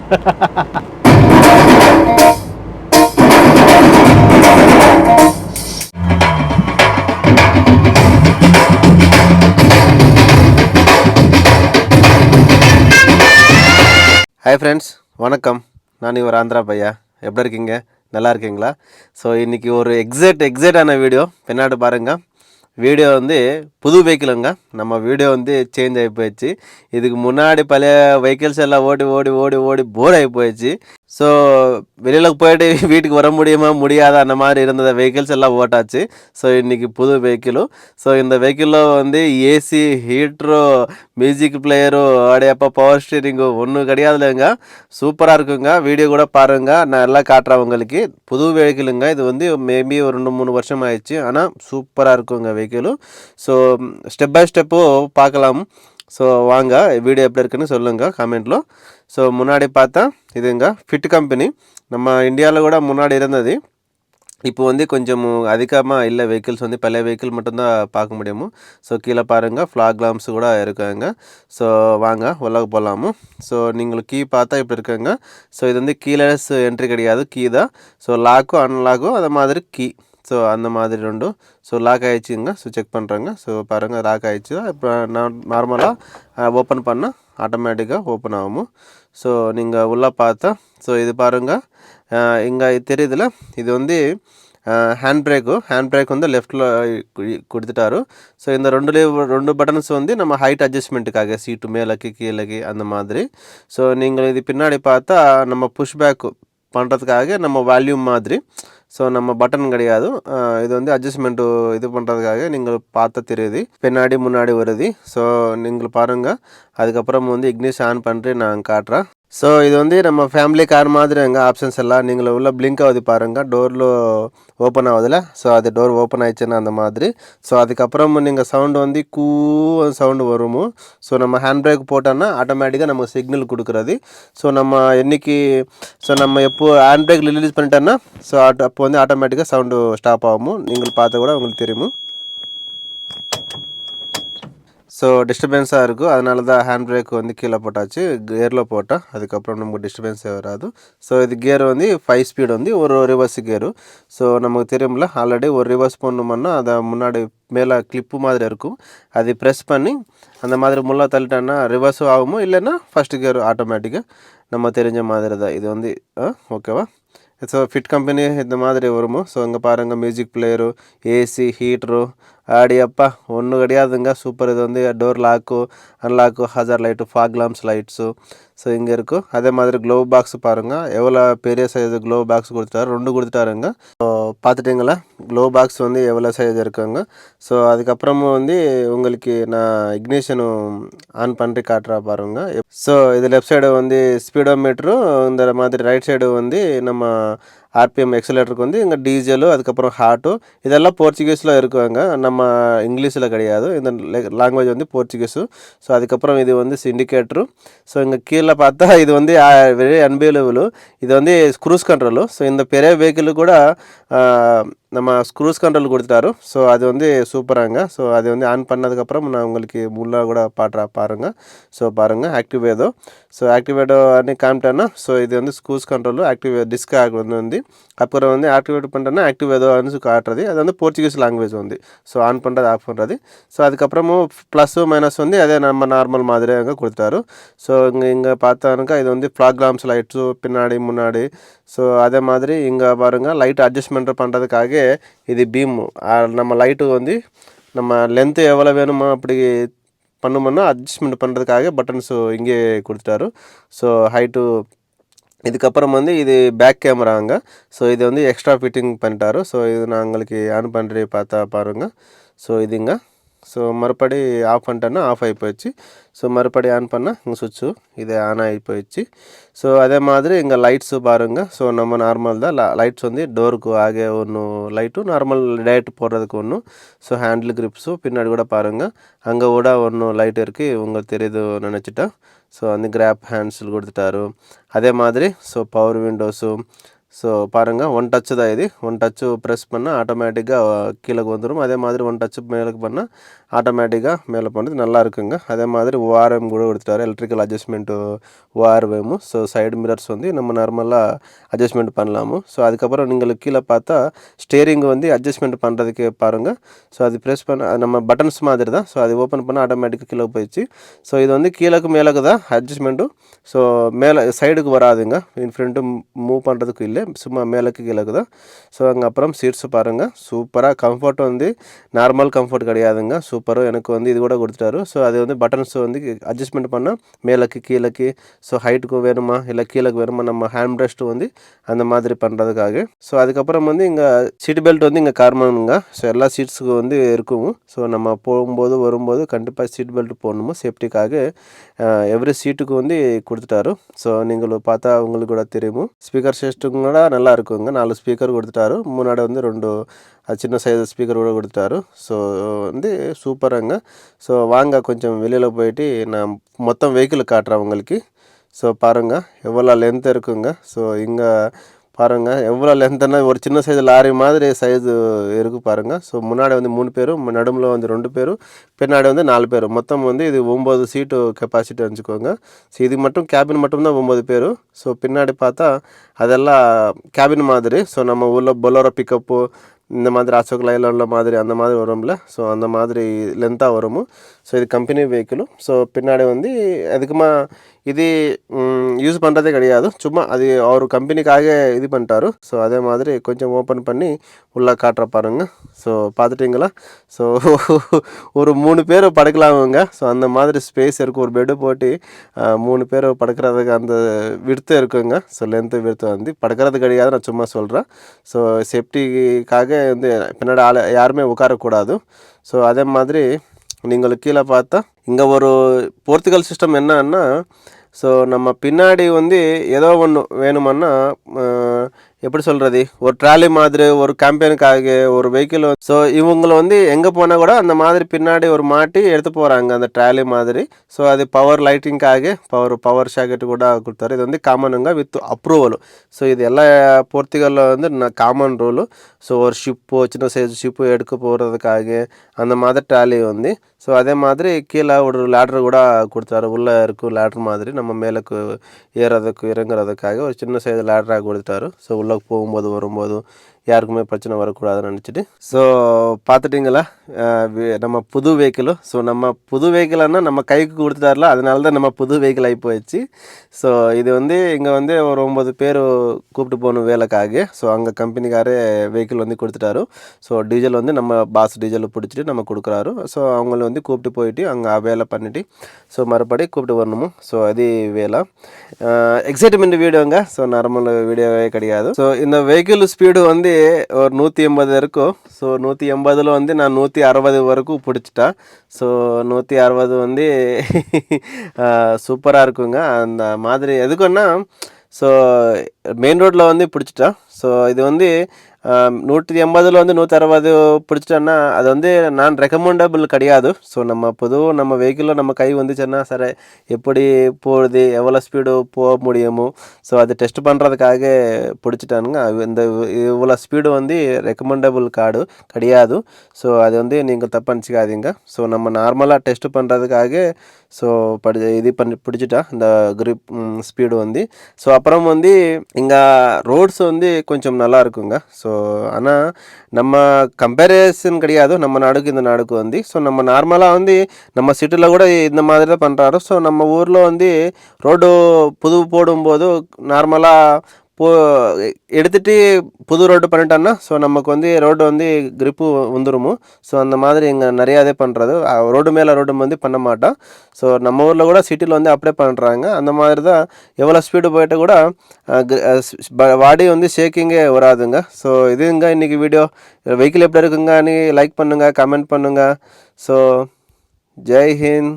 Hi friends, வணக்கம். நான் இவர் ஆந்திரா பையா. எப்படி இருக்கீங்க? நல்லா இருக்கீங்களா? ஸோ இன்றைக்கி ஒரு எக்ஸைட்டான வீடியோ பின்னாடி பாருங்கள். வீடியோ வந்து புது வெஹிக்கிளுங்க. நம்ம வீடியோ வந்து சேஞ்ச் ஆகி போயிடுச்சு. இதுக்கு முன்னாடி பழைய வெஹிக்கிள்ஸ் எல்லாம் ஓடி ஓடி ஓடி ஓடி போர் ஆகி போயிடுச்சு. ஸோ வெளியில் போயிட்டு வீட்டுக்கு வர முடியாத அந்த மாதிரி இருந்த வெஹிக்கிள்ஸ் எல்லாம் ஓட்டாச்சு. ஸோ இன்றைக்கி புது வெஹிக்கிளும். ஸோ இந்த வெஹிக்கிளில் வந்து ஏசி, ஹீட்ரு, மியூசிக் பிளேயரு, அப்படியப்போ பவர் ஸ்டீரிங்கு ஒன்றும் கிடையாதுலங்க. சூப்பராக இருக்குங்க. வீடியோ கூட பாருங்கள், நான் எல்லாம் காட்டுறேன் உங்களுக்கு. புது வெஹிக்கிளுங்க. இது வந்து மேபி ஒரு 2-3 வருஷம் ஆயிடுச்சு. ஆனால் சூப்பராக இருக்குங்க வெஹிக்கிளும். ஸோ ஸ்டெப் பை ஸ்டெப்பு பார்க்கலாம். ஸோ வாங்க, வீடியோ எப்படி இருக்குன்னு சொல்லுங்கள் கமெண்ட்டில். ஸோ முன்னாடி பார்த்தா இதுங்க ஃபிட் கம்பெனி. நம்ம இந்தியாவில் கூட முன்னாடி இருந்தது. இப்போ வந்து கொஞ்சம் அதிகமாக இல்லை வெஹிக்கிள்ஸ் வந்து பழைய வெஹிக்கிள் மட்டும்தான் பார்க்க முடியுமோ. ஸோ கீழே பாருங்கள், ஃப்ளாக் லாம்ப்ஸ் கூட இருக்காங்க. ஸோ வாங்க உள்ளே போகலாமோ. ஸோ நீங்கள் கீ பார்த்தா இப்படி இருக்காங்க. ஸோ இது வந்து கீலெஸ் என்ட்ரி கிடையாது, கீ தான். ஸோ லாக்கும் அன்லாக்கும் அது மாதிரி கீ. ஸோ அந்த மாதிரி ரெண்டும். ஸோ லாக் ஆகிடுச்சிங்க. ஸோ செக் பண்ணுறேங்க. ஸோ பாருங்கள், லாக் ஆகிடுச்சு. இப்போ நான் நார்மலாக ஓப்பன் பண்ணால் ஆட்டோமேட்டிக்காக ஓப்பன் ஆகும். ஸோ நீங்கள் உள்ளே பார்த்தா, ஸோ இது பாருங்கள், இங்கே தெரியுதுல, இது வந்து ஹேண்ட் பிரேக் வந்து லெஃப்ட்டில் கொடுத்துட்டாரு. ஸோ இந்த ரெண்டு பட்டன்ஸ் வந்து நம்ம ஹைட் அட்ஜஸ்ட்மெண்ட்டுக்காக, சீட்டு மேலேக்கு கீழேக்கு அந்த மாதிரி. ஸோ நீங்கள் இது பின்னாடி பார்த்தா நம்ம புஷ் பேக் பண்ணுறதுக்காக நம்ம வால்யூம் மாதிரி. ஸோ நம்ம பட்டன் கிடையாது, இது வந்து அட்ஜஸ்ட்மெண்ட்டு இது பண்ணுறதுக்காக நீங்கள் பார்த்தா தெரியுது, பின்னாடி முன்னாடி வருது. ஸோ நீங்கள் பாருங்கள். அதுக்கப்புறம் வந்து இக்னிஷ் ஆன் பண்ணிட்டு நான் காட்டுறேன். ஸோ இது வந்து நம்ம ஃபேமிலி கார் மாதிரி எங்கள் ஆப்ஷன்ஸ் எல்லாம் நீங்கள் உள்ள பிளிங்க் ஆகுது பாருங்கள், டோரில் ஓப்பன் ஆகுதுல. ஸோ அது டோர் ஓப்பன் ஆயிடுச்சுன்னா அந்த மாதிரி. ஸோ அதுக்கப்புறம் நீங்கள் சவுண்டு வந்து சவுண்டு வருமோ. ஸோ நம்ம ஹேண்ட் பிரேக் போட்டோன்னா ஆட்டோமேட்டிக்காக நமக்கு சிக்னல் கொடுக்குறது. ஸோ நம்ம எப்போ ஹேண்ட் பிரேக் ரிலீஸ் பண்ணிட்டோன்னா ஸோ அப்போ வந்து ஆட்டோமேட்டிக்காக சவுண்டு ஸ்டாப் ஆகும். நீங்கள் பார்த்த கூட உங்களுக்கு தெரியுமோ. ஸோ டிஸ்டர்பன்ஸாக இருக்கும், அதனால தான் ஹேண்ட் பிரேக் வந்து கீழே போட்டாச்சு. கியரில் போட்டால் அதுக்கப்புறம் நமக்கு டிஸ்டர்பன்ஸே வராது. ஸோ இது கியர் வந்து 5 ஸ்பீடு வந்து ஒரு ரிவர்ஸ் கியரு. ஸோ நமக்கு தெரியும்ல, ஆல்ரெடி ஒரு ரிவர்ஸ் பண்ணணும்னா அதை முன்னாடி மேலே கிளிப்பு மாதிரி இருக்கும், அது ப்ரெஸ் பண்ணி அந்த மாதிரி முள்ளை தள்ளிட்டோன்னா ரிவர்ஸும் ஆகுமோ, இல்லைன்னா ஃபஸ்ட்டு கியர் ஆட்டோமேட்டிக்காக நம்ம தெரிஞ்ச மாதிரி தான் இது வந்து. ஓகேவா? ஸோ ஃபிட் கம்பெனி இந்த மாதிரி வருமோ. ஸோ இங்கே பாருங்கள், மியூசிக் பிளேயரு, ஏசி, ஹீட்ரு, ஆடியப்பா ஒன்றும் கிடையாதுங்க. சூப்பர். இது வந்து door lock unlock, hazard light, fog lamps lights. So இங்கே இருக்கும். அதே மாதிரி க்ளோவ் பாக்ஸ் பாருங்கள், எவ்வளோ பெரிய சைஸு க்ளோவ் பாக்ஸ் கொடுத்துட்டாரு, 2 கொடுத்துட்டாருங்க. ஸோ பார்த்துட்டிங்களா, க்ளோவ் பாக்ஸ் வந்து எவ்வளோ சைஸ் இருக்குங்க. ஸோ அதுக்கப்புறமும் வந்து உங்களுக்கு நான் இக்னிஷனும் ஆன் பண்ணி காட்டுறா பாருங்கள். ஸோ இது லெஃப்ட் சைடு வந்து ஸ்பீடோ மீட்ரும், இந்த மாதிரி ரைட் சைடு வந்து நம்ம ஆர்பிஎம் எக்ஸலேட்டருக்கு வந்து இங்கே டீசலு, அதுக்கப்புறம் ஹார்ட்டு, இதெல்லாம் போர்ச்சுகீஸில் இருக்குவாங்க, நம்ம இங்கிலீஷில் கிடையாது. இந்த லாங்குவேஜ் வந்து போர்ச்சுகீஸு. ஸோ அதுக்கப்புறம் இது வந்து சிண்டிகேட்டரும். ஸோ இங்கே கீழே பார்த்தா இது வந்து வெரி அன்பிலபிள், இது வந்து க்ரூஸ் கண்ட்ரோலு. ஸோ இந்த பெரிய வெஹிக்கிள் கூட நம்ம க்ரூஸ் கண்ட்ரோல் கொடுத்துட்டாரு. ஸோ அது வந்து சூப்பராங்க. ஸோ அது வந்து ஆன் பண்ணதுக்கப்புறம் நான் உங்களுக்கு முள்ளா கூட பாருங்கள். ஸோ பாருங்கள், ஆக்டிவேதோ. ஸோ ஆக்டிவேட்டோ அன்னி காமிட்டேன்னா, ஸோ இது வந்து க்ரூஸ் கண்ட்ரோலு டிஸ்க் வந்து அப்புறம் வந்து ஆக்டிவேட் பண்ணுறேன்னா ஆக்டிவேதோ வந்து காட்டுறது. அது வந்து போர்ச்சுகீஸ் லாங்குவேஜ் வந்து. ஸோ ஆன் பண்ணுறது, ஆஃப் பண்ணுறது. ஸோ அதுக்கப்புறமும் ப்ளஸ்ஸு மைனஸ் வந்து அதே நம்ம நார்மல் மாதிரி அங்கே கொடுத்தாரு. ஸோ இங்கே பார்த்தானுக்கா, இது வந்து ஃப்ளாக் லாம்ப்ஸ் லைட்ஸு பின்னாடி முன்னாடி. ஸோ அதே மாதிரி இங்கே பாருங்கள், லைட் அட்ஜஸ்ட்மெண்ட் பண்ணுறதுக்காக இது பீம். நம்ம லைட்டு வந்து நம்ம லென்த்து எவ்வளோ வேணுமோ அப்படி பண்ணுமோன்னா அட்ஜஸ்ட்மெண்ட் பண்ணுறதுக்காக பட்டன்ஸு இங்கே கொடுத்துட்டாரு. So height. இதுக்கப்புறம் வந்து இது பேக் கேமராங்க. ஸோ இது வந்து எக்ஸ்ட்ரா ஃபிட்டிங் பண்ணிட்டாரு. ஸோ இது நான் உங்களுக்கு ஆன் பண்ணுறி பார்த்தா பாருங்கள். ஸோ இதுங்க. ஸோ மறுபடி ஆஃப் பண்ணிட்டேன்னா ஆஃப் ஆகி போயிடுச்சு. ஸோ மறுபடி ஆன் பண்ணால் இங்கே சுவிட்சு இது ஆன் ஆகி போயிடுச்சு. ஸோ அதே மாதிரி இங்கே லைட்ஸு பாருங்கள். ஸோ நம்ம நார்மல் தான் லைட்ஸ் வந்து டோருக்கு ஆகே ஒன்று லைட்டு, நார்மல் லைட் போடுறதுக்கு ஒன்று. ஸோ ஹேண்டில் கிரிப்ஸு பின்னாடி கூட பாருங்கள், அங்கே கூட ஒன்று லைட் இருக்குது, உங்களுக்கு தெரியுது நினச்சிட்டேன். ஸோ வந்து கிராப் ஹேண்ட்ஸில் கொடுத்துட்டாரு. அதே மாதிரி ஸோ பவர் விண்டோஸு. ஸோ பாருங்கள், ஒன் டச்சு தான் இது. ஒன் டச்சு ப்ரெஸ் பண்ணால் ஆட்டோமேட்டிக்காக கீழே வந்துடும். அதே மாதிரி ஒன் டச்சு மேலுக்கு பண்ணால் ஆட்டோமேட்டிக்காக மேலே போனது நல்லா இருக்குங்க. அதே மாதிரி ஓஆர்எம் கூட கொடுத்துட்டாரு, electrical adjustment ORVM. So side mirrors வந்து நம்ம நார்மலாக அட்ஜஸ்ட்மெண்ட் பண்ணலாமோ. ஸோ அதுக்கப்புறம் நீங்கள் கீழே பார்த்தா ஸ்டேரிங் வந்து அட்ஜஸ்ட்மெண்ட் பண்ணுறதுக்கு பாருங்கள். ஸோ அது ப்ரெஸ் பண்ண நம்ம பட்டன்ஸ் மாதிரி தான். ஸோ அது ஓப்பன் பண்ணால் ஆட்டோமேட்டிக்காக கீழே போயிடுச்சு. ஸோ இது வந்து கீழக்கு மேலக்கு தான் அட்ஜஸ்ட்மெண்ட்டும். ஸோ மேலே சைடுக்கு வராதுங்க, இன் ஃப்ரண்ட்டு மூவ் பண்ணுறதுக்கு இல்லை, சும்மா மேலக்கு கீழக்கு தான். ஸோ அங்கே அப்புறம் சீட்ஸு பாருங்கள், சூப்பராக கம்ஃபர்ட் வந்து நார்மல் கம்ஃபர்ட் கிடையாதுங்க, சூப்பராக எனக்கு வந்து இது கூட கொடுத்துட்டாரு. ஸோ அது வந்து பட்டன்ஸ் வந்து அட்ஜஸ்ட்மெண்ட் பண்ணால் மேலக்கு கீழக்கு, ஸோ ஹைட்டுக்கு வேணுமா இல்லை கீழக்கு வேணுமா, நம்ம ஹேண்ட் ரெஸ்ட்டு வந்து அந்த மாதிரி பண்ணுறதுக்காக. ஸோ அதுக்கப்புறம் வந்து இங்கே சீட் பெல்ட் வந்து இங்கே காரணங்க. ஸோ எல்லா சீட்ஸுக்கு வந்து இருக்கும். ஸோ நம்ம போகும்போது வரும்போது கண்டிப்பாக சீட் பெல்ட் போடணுமோ சேஃப்டிக்காக எவ்ரி சீட்டுக்கு வந்து கொடுத்துட்டாரு. ஸோ நீங்கள் பார்த்தா உங்களுக்கு கூட தெரியும். ஸ்பீக்கர் சிஸ்டம் கூட நல்லா இருக்குங்க, 4 ஸ்பீக்கர் கொடுத்துட்டாரு. முன்னாடி வந்து 2 சின்ன சைஸ் ஸ்பீக்கர் கூட கொடுத்துட்டாரு. ஸோ வந்து சூப்பராங்க. ஸோ வாங்க கொஞ்சம் வெளியில் போயிட்டு நான் மொத்தம் வெஹிக்கிள் காட்டுறேன் உங்களுக்கு. ஸோ பாருங்கள் எவ்வளோ லென்த் இருக்குங்க. ஸோ இங்கே பாருங்கள் எவ்வளோ லென்த்துன்னா ஒரு சின்ன சைஸ் லாரி மாதிரி சைஸு இருக்குது பாருங்கள். ஸோ முன்னாடி வந்து 3 பேரும், நடுவில் வந்து 2 பேரும், பின்னாடி வந்து 4 பேரும், மொத்தம் வந்து இது 9 சீட்டு கெப்பாசிட்டி வச்சுக்கோங்க. ஸோ இது மட்டும் கேபின் மட்டும்தான் 9 பேரும். ஸோ பின்னாடி பார்த்தா அதெல்லாம் கேபின் மாதிரி. ஸோ நம்ம ஊரில் பொலோரோ பிக்கப்பு இந்த மாதிரி அசோக் லைலாண்டில் மாதிரி அந்த மாதிரி வரும்ல, ஸோ அந்த மாதிரி லென்த்தாக வரும். ஸோ இது கம்பெனி வெஹிக்கிளும். ஸோ பின்னாடி வந்து அதுக்குமா இது யூஸ் பண்ணுறதே கிடையாது, சும்மா அது அவர் கம்பெனிக்காக இது பண்ணிட்டாரு. ஸோ அதே மாதிரி கொஞ்சம் ஓப்பன் பண்ணி உள்ளே காட்டுற பாருங்கள். ஸோ பார்த்துட்டிங்களா? ஸோ ஒரு 3 பேர் படுக்கலாமுங்க. ஸோ அந்த மாதிரி ஸ்பேஸ் இருக்குது. ஒரு பெட்டு போட்டு 3 பேர் படுக்கிறதுக்கு அந்த விடுத்து இருக்குங்க. ஸோ லென்த்து விடுத்து வந்து படுக்கிறது கிடையாது, நான் சும்மா சொல்கிறேன். ஸோ சேஃப்டிக்காக வந்து பின்னாடி யாருமே உட்காரக்கூடாது. ஸோ அதே மாதிரி நீங்கள் கீழே பார்த்தா இங்கே ஒரு போர்த்துகல் சிஸ்டம் என்னன்னா, ஸோ நம்ம பின்னாடி வந்து ஏதோ ஒன்று வேணுமன்னா எப்படி சொல்கிறது, ஒரு ட்ராலி மாதிரி ஒரு கேம்பெயினுக்காக ஒரு வெஹிக்கிள். ஸோ இவங்களை வந்து எங்கே போனால் கூட அந்த மாதிரி பின்னாடி ஒரு மாட்டி எடுத்து போகிறாங்க அந்த ட்ராலி மாதிரி. ஸோ அது பவர் லைட்டிங்காக பவர் ஷாக்கெட்டு கூட கொடுத்தாரு. இது வந்து காமனுங்க வித் அப்ரூவலு. ஸோ இது எல்லா போர்த்துகலில் வந்து காமன் ரூலு. ஸோ ஒரு ஷிப்பு, சின்ன சைஸ் ஷிப்பு எடுக்க போகிறதுக்காக அந்த மாதிரி ட்ராலி வந்து. ஸோ அதே மாதிரி கீழே ஒரு லேட்ரு கூட கொடுத்தாரு, உள்ளே இருக்கும் லேட்ரு மாதிரி நம்ம மேலுக்கு ஏறதுக்கு இறங்குறதுக்காக ஒரு சின்ன சைஸ் லேட்ராக கொடுத்துட்டாரு. ஸோ உள்ளே போகும்போது வரும்போது யாருக்குமே பிரச்சனை வரக்கூடாதுன்னு நினச்சிட்டு. ஸோ பார்த்துட்டிங்களா நம்ம புது வெஹிக்கிளு. ஸோ நம்ம புது வெஹிக்கிள்னா நம்ம கைக்கு கொடுத்துட்டார்ல, அதனால தான் நம்ம புது வெஹிக்கிள் ஆகி போயிடுச்சு. ஸோ இது வந்து இங்கே வந்து ஒரு 9 பேர் கூப்பிட்டு போகணும் வேலைக்காக. ஸோ அங்கே கம்பெனிக்காரே வெஹிக்கிள் வந்து கொடுத்துட்டாரு. ஸோ டீசல் வந்து நம்ம பாஸ் டீசல் பிடிச்சிட்டு நம்ம கொடுக்குறாரு. ஸோ அவங்கள வந்து கூப்பிட்டு போயிட்டு அங்கே வேலை பண்ணிவிட்டு ஸோ மறுபடி கூப்பிட்டு வரணுமோ. ஸோ அது வேலை எக்ஸைட்மெண்ட் வீடியோங்க. ஸோ நார்மல் வீடியோவே கிடையாது. ஸோ இந்த வெஹிக்கிள் ஸ்பீடு வந்து ஒரு 180 இருக்கும். ஸோ 180ல் வந்து நான் 160 வரைக்கும் பிடிச்சிட்டேன். ஸோ 160 வந்து சூப்பராக இருக்குங்க. அந்த மாதிரி எதுக்குன்னா, ஸோ மெயின் ரோட்டில் வந்து பிடிச்சிட்டேன். ஸோ இது வந்து 180ல் வந்து 160 பிடிச்சிட்டோன்னா அது வந்து நான் ரெக்கமெண்டபிள் கிடையாது. ஸோ நம்ம வெஹிக்கிளில் நம்ம கை வந்துச்சுன்னா சரி எப்படி போகுது, எவ்வளோ ஸ்பீடு போக முடியுமோ, ஸோ அது டெஸ்ட் பண்ணுறதுக்காக பிடிச்சிட்டானுங்க. இந்த இவ்வளோ ஸ்பீடு வந்து ரெக்கமெண்டபிள் கிடையாது. ஸோ அது வந்து நீங்கள் தப்பு நினச்சிக்காதீங்க. ஸோ நம்ம நார்மலாக டெஸ்ட் பண்ணுறதுக்காக ஸோ இது பண்ணி பிடிச்சிட்டேன் இந்த கிரிப் ஸ்பீடு வந்து. ஸோ அப்புறம் வந்து இங்கே ரோட்ஸ் வந்து கொஞ்சம் நல்லா இருக்குங்க. ஸோ ஆனால் நம்ம கம்பேரிசன் கிடையாது நம்ம நாடுக்கு இந்த நாடுக்கு வந்து. ஸோ நம்ம நார்மலாக வந்து நம்ம சிட்டியில் கூட இந்த மாதிரி தான் பண்ணுறாரு. ஸோ நம்ம ஊரில் வந்து ரோடு புது போடும்போது நார்மலாக எடுத்துகிட்டு புது ரோடு பண்ணிட்டோன்னா ஸோ நமக்கு வந்து ரோடு வந்து கிரிப்பு வந்துருமோ. ஸோ அந்த மாதிரி இங்கே நிறையாதே பண்ணுறது, ரோடு மேலே ரோடு வந்து பண்ண மாட்டோம். ஸோ நம்ம ஊரில் கூட சிட்டியில் வந்து அப்படியே பண்ணுறாங்க. அந்த மாதிரி தான் எவ்வளோ ஸ்பீடு போயிட்டு கூட பாடி வந்து ஷேக்கிங்கே வராதுங்க. ஸோ இதுங்க இன்றைக்கி வீடியோ. வெஹிக்கிள் எப்படி இருக்குங்க, நீ லைக் பண்ணுங்கள், கமெண்ட் பண்ணுங்கள். ஸோ ஜெய் ஹிந்த்.